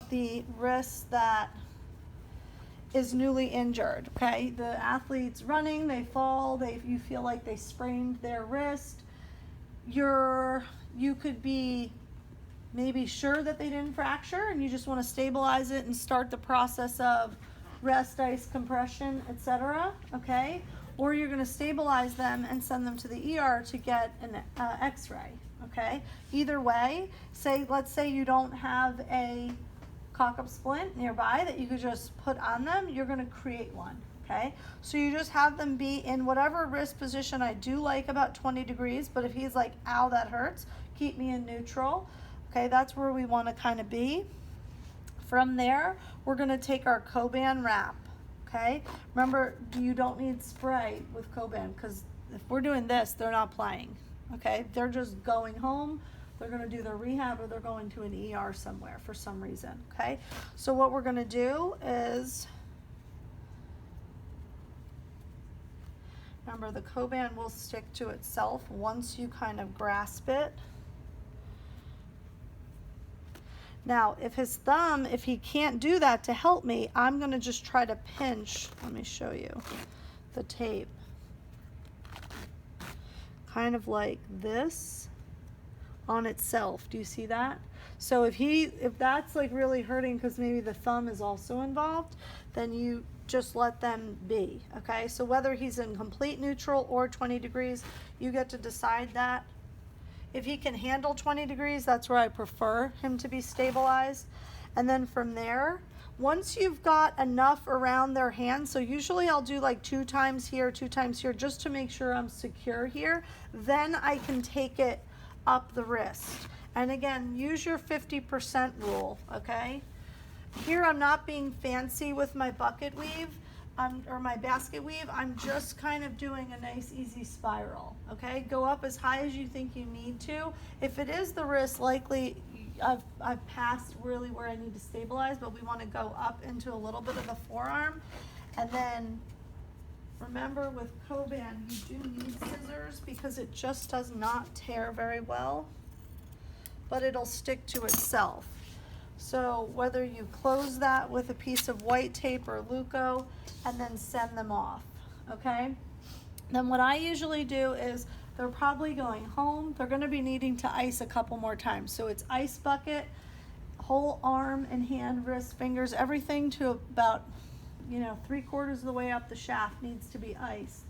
the wrist that is newly injured, okay? The athlete's running, they fall, you feel like they sprained their wrist. You could be maybe sure that they didn't fracture and you just want to stabilize it and start the process of rest, ice, compression, etc., okay? Or you're going to stabilize them and send them to the ER to get an x-ray, okay? Either way, let's say you don't have a cock-up splint nearby that you could just put on them, you're going to create one, okay? So you just have them be in whatever wrist position. I do like about 20 degrees, but if he's like, ow, that hurts, keep me in neutral, okay? That's where we want to kind of be. From there, we're going to take our Coban wrap, okay? Remember, you don't need spray with Coban, because if we're doing this, they're not playing, okay? They're just going home. They're going to do their rehab, or they're going to an ER somewhere for some reason, okay? So what we're going to do is, remember, the Coban will stick to itself once you kind of grasp it. Now, if his thumb, if he can't do that to help me, I'm going to just try to pinch, let me show you the tape, kind of like this on itself. Do you see that? So if that's like really hurting because maybe the thumb is also involved, then you just let them be, okay? So whether he's in complete neutral or 20 degrees, you get to decide that. If he can handle 20 degrees, that's where I prefer him to be stabilized. And then from there, once you've got enough around their hands, so usually I'll do like 2 times here, 2 times here, just to make sure I'm secure here, then I can take it up the wrist. And again, use your 50% rule, okay? Here I'm not being fancy with my bucket weave or my basket weave. I'm just kind of doing a nice easy spiral, okay? Go up as high as you think you need to. If it is the wrist, likely I've passed really where I need to stabilize, but we want to go up into a little bit of the forearm. And then remember, with Coban, you do need scissors because it just does not tear very well, but it'll stick to itself. So whether you close that with a piece of white tape or Luco and then send them off, okay? Then what I usually do is, they're probably going home. They're going to be needing to ice a couple more times. So it's ice bucket, whole arm and hand, wrist, fingers, everything to about, 3/4 of the way up the shaft needs to be iced.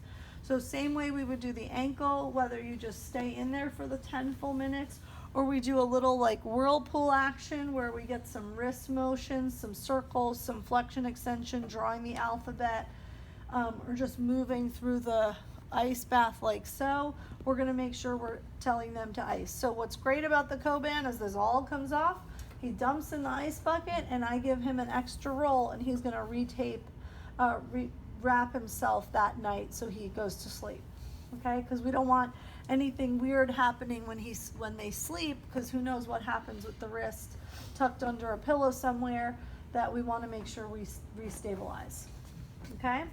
So same way we would do the ankle, whether you just stay in there for the 10 full minutes, or we do a little like whirlpool action where we get some wrist motions, some circles, some flexion extension, drawing the alphabet, or just moving through the ice bath like so. We're going to make sure we're telling them to ice. So what's great about the Coban is this all comes off, he dumps in the ice bucket, and I give him an extra roll, and he's going to wrap himself that night so he goes to sleep, okay? Because we don't want anything weird happening when they sleep, because who knows what happens with the wrist tucked under a pillow somewhere, that we want to make sure we restabilize, okay?